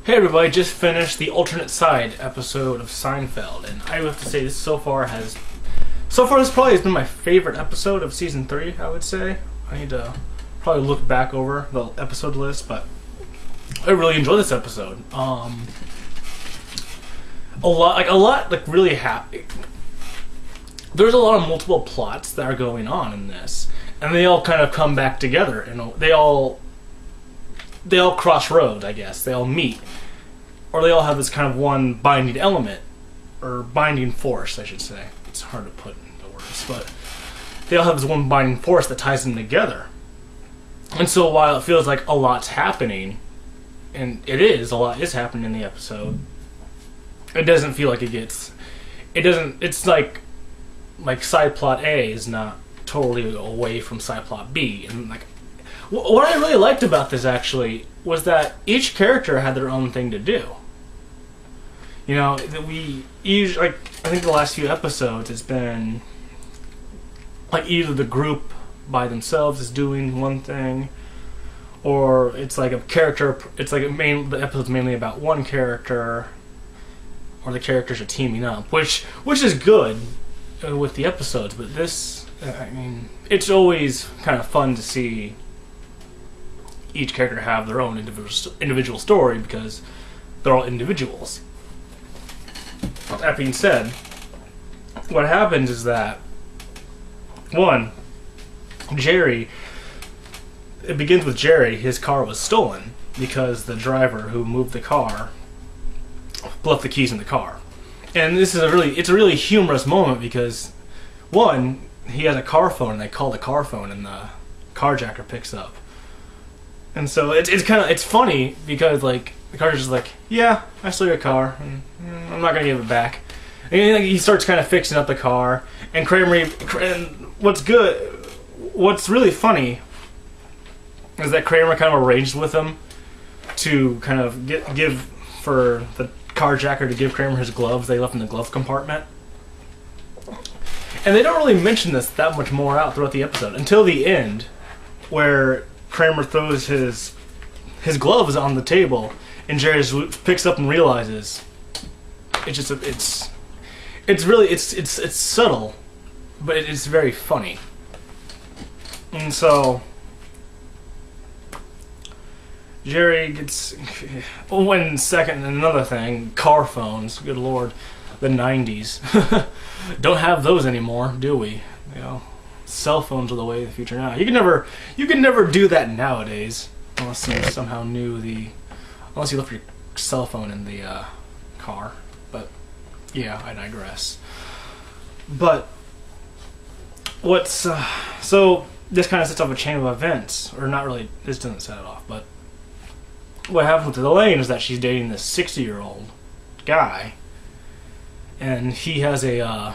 Hey everybody, just finished the alternate side episode of Seinfeld, and I have to say this this probably has been my favorite episode of season 3, I would say. I need to probably look back over the episode list, but I really enjoyed this episode. Really happy. There's a lot of multiple plots that are going on in this, and they all kind of come back together, and they all cross roads, I guess. They all meet. Or they all have this kind of one binding element. Or binding force, I should say. It's hard to put into words, but they all have this one binding force that ties them together. And so while it feels like a lot's happening, and a lot is happening in the episode, it doesn't feel like it's like side plot A is not totally away from side plot B. And like, what I really liked about this actually was that each character had their own thing to do. You know, we usually, I think the last few episodes it's been like either the group by themselves is doing one thing, or it's like a character. It's like the episode's mainly about one character, or the characters are teaming up, which is good with the episodes. But this, it's always kind of fun to see each character have their own individual story because they're all individuals. That being said, what happens is that it begins with Jerry. His car was stolen because the driver who moved the car left the keys in the car. And this is it's a really humorous moment because he has a car phone and they call the car phone and the carjacker picks up. And so it's funny because like the car's just like, yeah, I stole your car and I'm not gonna give it back. And he starts kind of fixing up the car, and what's really funny is that Kramer kind of arranged with him to kind of give for the carjacker to give Kramer his gloves they left in the glove compartment. And they don't really mention this that much more out throughout the episode until the end, where Kramer throws his gloves on the table, and Jerry just picks up and realizes it's subtle, but it's very funny. And so Jerry gets another thing, car phones. Good Lord, the 90s. Don't have those anymore, do we? You know, cell phones are the way of the future now. You can never do that nowadays unless you somehow unless you left your cell phone in the car. But yeah, I digress. But so this kind of sets off a chain of events, or not really. This doesn't set it off, but what happens with Elaine is that she's dating this 60-year-old guy, and he has a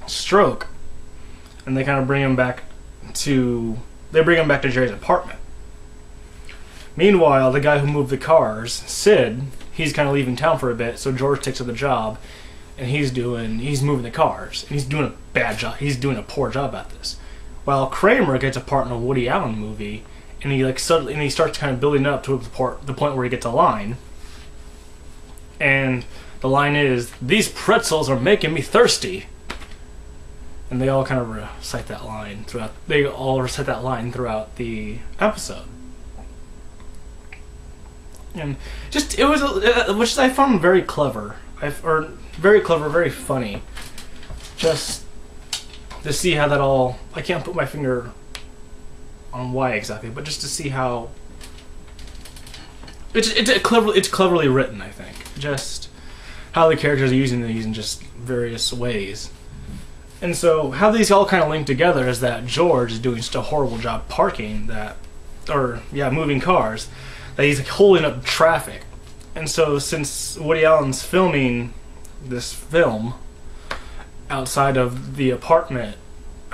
stroke, and they kind of bring him back to Jerry's apartment. Meanwhile, the guy who moved the cars, Sid, he's kind of leaving town for a bit, so George takes up the job, and he's moving the cars, and he's doing a bad job. He's doing a poor job at this. While Kramer gets a part in a Woody Allen movie, and he starts kind of building up to the point where he gets a line, and the line is, "These pretzels are making me thirsty." And they all kind of recite that line throughout the episode. And which I found very clever. Very funny. Just to see how that all, I can't put my finger on why exactly, but just to see how it's cleverly written, I think. Just how the characters are using these in just various ways. And so how these all kind of link together is that George is doing just a horrible job moving cars, that he's holding up traffic. And so since Woody Allen's filming this film outside of the apartment,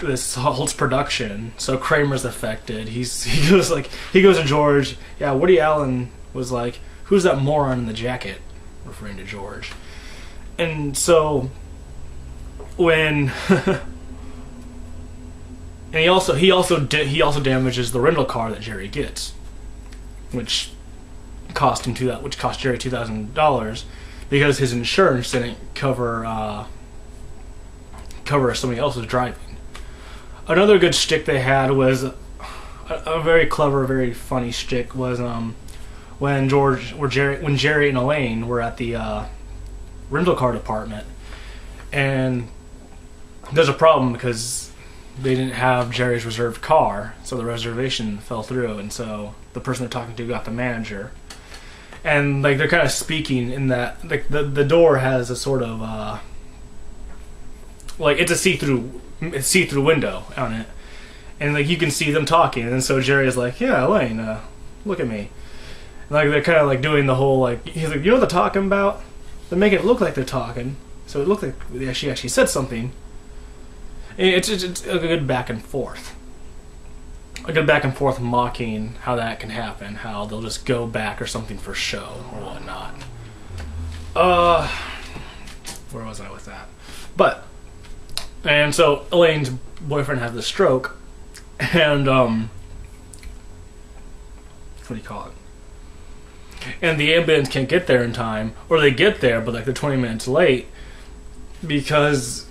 this halts production, so Kramer's affected. He goes to George, yeah, Woody Allen was like, "Who's that moron in the jacket?" referring to George. And so when and he also damages the rental car that Jerry gets, which which cost Jerry $2,000 because his insurance didn't cover somebody else's driving. Another good shtick they had was a very clever, very funny shtick was when Jerry and Elaine were at the rental car department, and there's a problem because they didn't have Jerry's reserved car, so the reservation fell through, and so the person they're talking to got the manager, and like they're kind of speaking in that like the door has a sort of like it's a see-through window on it, and like you can see them talking, and so Jerry is like, yeah, Elaine, look at me. And, like they're kind of like doing the whole like, he's like, you know what they're talking about? They're making it look like they're talking, so it looked like she actually said something. It's a good back and forth. A good back and forth mocking how that can happen, how they'll just go back or something for show or whatnot. Where was I with that? And so Elaine's boyfriend has the stroke, and what do you call it? And the ambulance can't get there in time, or they get there, but like they're 20 minutes late because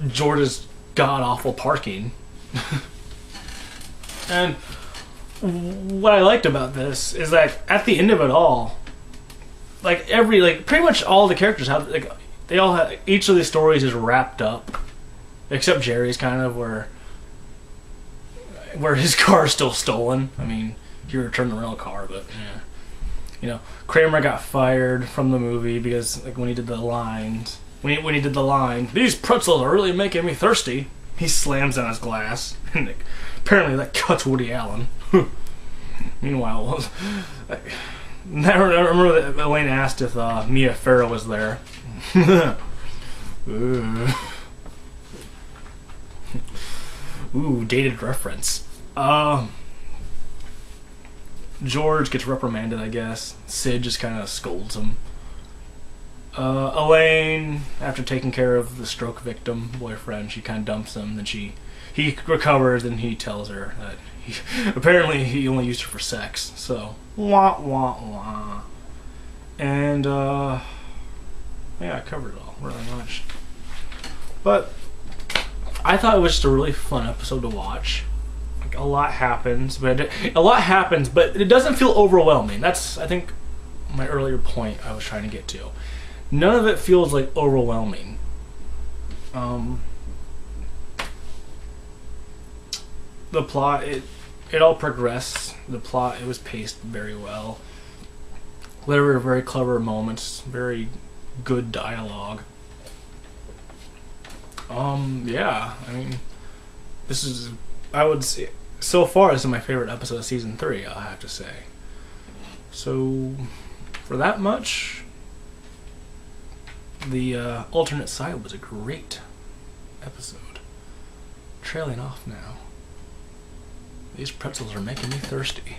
George's god-awful parking. And what I liked about this is that at the end of it all, like pretty much all the characters have, like, they all have, each of these stories is wrapped up, except Jerry's kind of where his car is still stolen. I mean, he returned the rental car, but yeah. You know, Kramer got fired from the movie because like when he did the lines, when he did the line, "These pretzels are really making me thirsty," he slams down his glass, and like, apparently that cuts Woody Allen. Meanwhile, I remember that Elaine asked if Mia Farrow was there. Ooh, dated reference. George gets reprimanded, I guess. Sid just kind of scolds him. Elaine, after taking care of the stroke victim boyfriend, she kind of dumps him. Then he recovers, and he tells her that apparently he only used her for sex. So wah wah wah. And yeah, I covered it all really much. But I thought it was just a really fun episode to watch. Like, a lot happens, but it doesn't feel overwhelming. That's, I think, my earlier point I was trying to get to. None of it feels like overwhelming. The plot, it all progressed. The plot, it was paced very well. There were very clever moments, very good dialogue. Yeah, I mean, I would say, so far, this is my favorite episode of season 3, I'll have to say. So, for that much, the alternate side was a great episode. Trailing off now. These pretzels are making me thirsty.